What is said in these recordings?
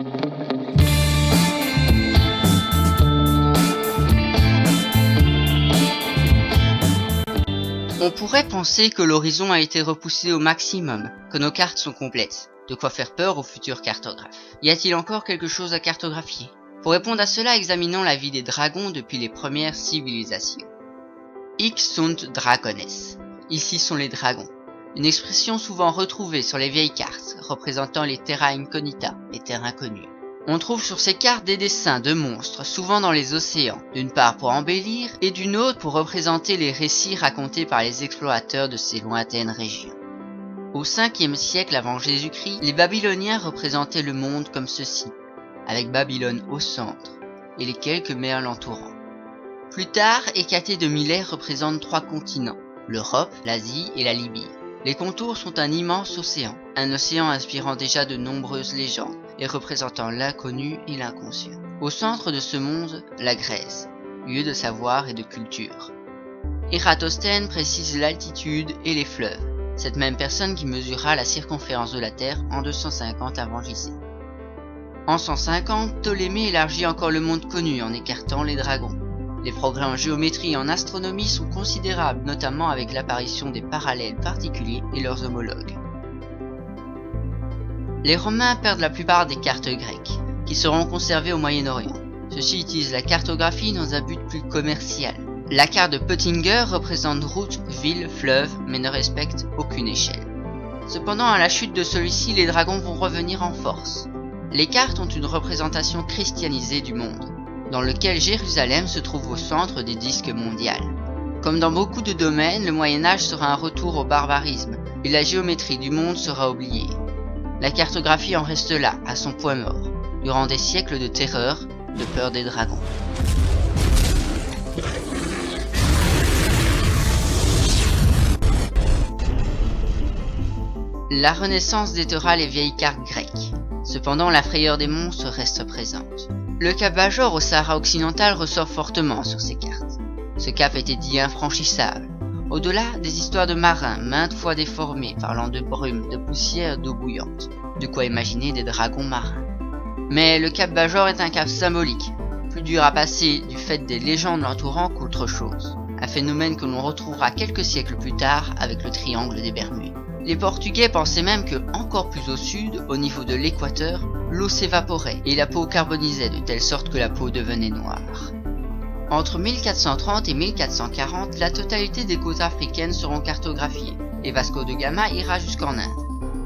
On pourrait penser que l'horizon a été repoussé au maximum, que nos cartes sont complètes. De quoi faire peur aux futurs cartographes. Y a-t-il encore quelque chose à cartographier? Pour répondre à cela, examinons la vie des dragons depuis les premières civilisations. Hic sunt dragones. Ici sont les dragons. Une expression souvent retrouvée sur les vieilles cartes, représentant les terra incognita, les terres inconnues. On trouve sur ces cartes des dessins de monstres, souvent dans les océans, d'une part pour embellir, et d'une autre pour représenter les récits racontés par les explorateurs de ces lointaines régions. Au 5e siècle avant Jésus-Christ, les Babyloniens représentaient le monde comme ceci, avec Babylone au centre, et les quelques mers l'entourant. Plus tard, Hécatée de Milet représente 3 continents, l'Europe, l'Asie et la Libye. Les contours sont un immense océan, un océan inspirant déjà de nombreuses légendes, et représentant l'inconnu et l'inconscient. Au centre de ce monde, la Grèce, lieu de savoir et de culture. Ératosthène précise l'altitude et les fleuves, cette même personne qui mesura la circonférence de la Terre en 250 avant J.C. En 150, Ptolémée élargit encore le monde connu en écartant les dragons. Les progrès en géométrie et en astronomie sont considérables, notamment avec l'apparition des parallèles particuliers et leurs homologues. Les Romains perdent la plupart des cartes grecques, qui seront conservées au Moyen-Orient. Ceux-ci utilisent la cartographie dans un but plus commercial. La carte de Pottinger représente routes, villes, fleuves, mais ne respecte aucune échelle. Cependant, à la chute de celui-ci, les dragons vont revenir en force. Les cartes ont une représentation christianisée du monde, dans lequel Jérusalem se trouve au centre des disques mondial. Comme dans beaucoup de domaines, le Moyen-Âge sera un retour au barbarisme, et la géométrie du monde sera oubliée. La cartographie en reste là, à son point mort, durant des siècles de terreur, de peur des dragons. La Renaissance déterra les vieilles cartes grecques. Cependant, la frayeur des monstres reste présente. Le cap Bajor au Sahara occidental ressort fortement sur ces cartes. Ce cap était dit infranchissable. Au-delà, des histoires de marins, maintes fois déformés, parlant de brume, de poussière, d'eau bouillante. De quoi imaginer des dragons marins. Mais le cap Bajor est un cap symbolique, plus dur à passer du fait des légendes l'entourant qu'autre chose. Un phénomène que l'on retrouvera quelques siècles plus tard avec le triangle des Bermudes. Les Portugais pensaient même que, encore plus au sud, au niveau de l'équateur, l'eau s'évaporait et la peau carbonisait de telle sorte que la peau devenait noire. Entre 1430 et 1440, la totalité des côtes africaines seront cartographiées, et Vasco de Gama ira jusqu'en Inde.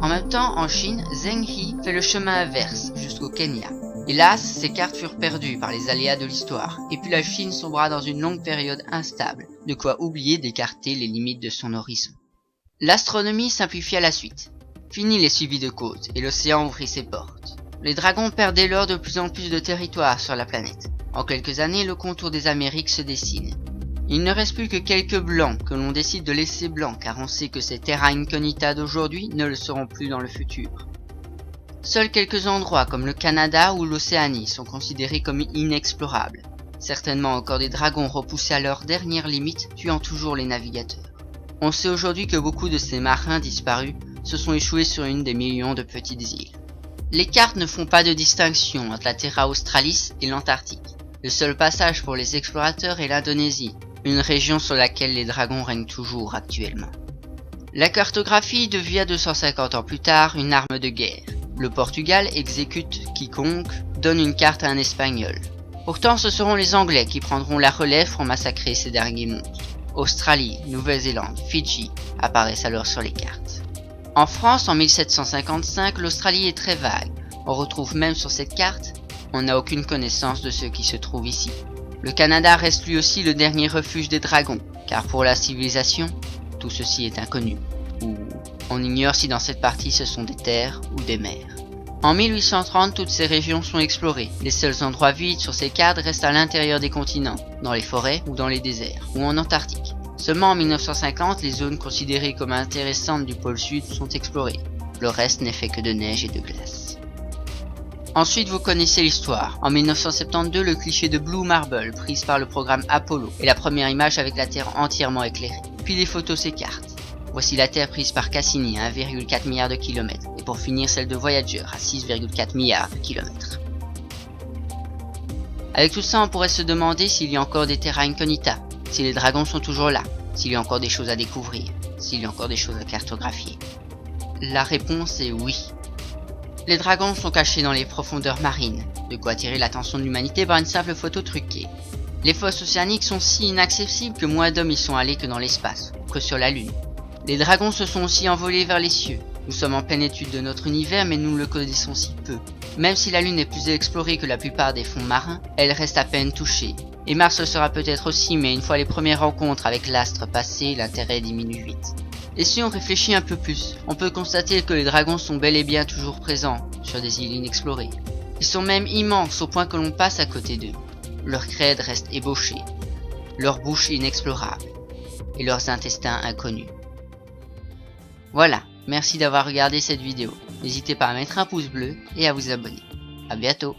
En même temps, en Chine, Zheng He fait le chemin inverse, jusqu'au Kenya. Hélas, ces cartes furent perdues par les aléas de l'histoire, et puis la Chine sombra dans une longue période instable, de quoi oublier d'écarter les limites de son horizon. L'astronomie simplifia la suite. Fini les suivis de côtes, et l'océan ouvrit ses portes. Les dragons perdaient alors de plus en plus de territoire sur la planète. En quelques années, le contour des Amériques se dessine. Il ne reste plus que quelques blancs que l'on décide de laisser blancs, car on sait que ces terra incognita d'aujourd'hui ne le seront plus dans le futur. Seuls quelques endroits comme le Canada ou l'Océanie sont considérés comme inexplorables. Certainement encore des dragons repoussés à leur dernière limite, tuant toujours les navigateurs. On sait aujourd'hui que beaucoup de ces marins disparus se sont échoués sur une des millions de petites îles. Les cartes ne font pas de distinction entre la Terra Australis et l'Antarctique. Le seul passage pour les explorateurs est l'Indonésie, une région sur laquelle les dragons règnent toujours actuellement. La cartographie devient 250 ans plus tard une arme de guerre. Le Portugal exécute quiconque donne une carte à un Espagnol. Pourtant, ce seront les Anglais qui prendront la relève pour massacrer ces derniers monstres. Australie, Nouvelle-Zélande, Fidji apparaissent alors sur les cartes. En France, en 1755, l'Australie est très vague. On retrouve même sur cette carte, on n'a aucune connaissance de ce qui se trouve ici. Le Canada reste lui aussi le dernier refuge des dragons, car pour la civilisation, tout ceci est inconnu. Ou on ignore si dans cette partie ce sont des terres ou des mers. En 1830, toutes ces régions sont explorées. Les seuls endroits vides sur ces cartes restent à l'intérieur des continents, dans les forêts ou dans les déserts, ou en Antarctique. Seulement en 1950, les zones considérées comme intéressantes du pôle sud sont explorées. Le reste n'est fait que de neige et de glace. Ensuite, vous connaissez l'histoire. En 1972, le cliché de Blue Marble, prise par le programme Apollo, est la première image avec la Terre entièrement éclairée. Puis les photos s'écartent. Voici la Terre prise par Cassini à 1,4 milliard de kilomètres, et pour finir celle de Voyager à 6,4 milliards de kilomètres. Avec tout ça, on pourrait se demander s'il y a encore des terra incognita, si les dragons sont toujours là, s'il y a encore des choses à découvrir, s'il y a encore des choses à cartographier. La réponse est oui. Les dragons sont cachés dans les profondeurs marines, de quoi attirer l'attention de l'humanité par une simple photo truquée. Les fosses océaniques sont si inaccessibles que moins d'hommes y sont allés que dans l'espace, ou que sur la Lune. Les dragons se sont aussi envolés vers les cieux. Nous sommes en pleine étude de notre univers, mais nous le connaissons si peu. Même si la Lune est plus explorée que la plupart des fonds marins, elle reste à peine touchée. Et Mars le sera peut-être aussi, mais une fois les premières rencontres avec l'astre passées, l'intérêt diminue vite. Et si on réfléchit un peu plus, on peut constater que les dragons sont bel et bien toujours présents sur des îles inexplorées. Ils sont même immenses au point que l'on passe à côté d'eux. Leur crête reste ébauchée, leur bouche inexplorable, et leurs intestins inconnus. Voilà, merci d'avoir regardé cette vidéo. N'hésitez pas à mettre un pouce bleu et à vous abonner. À bientôt.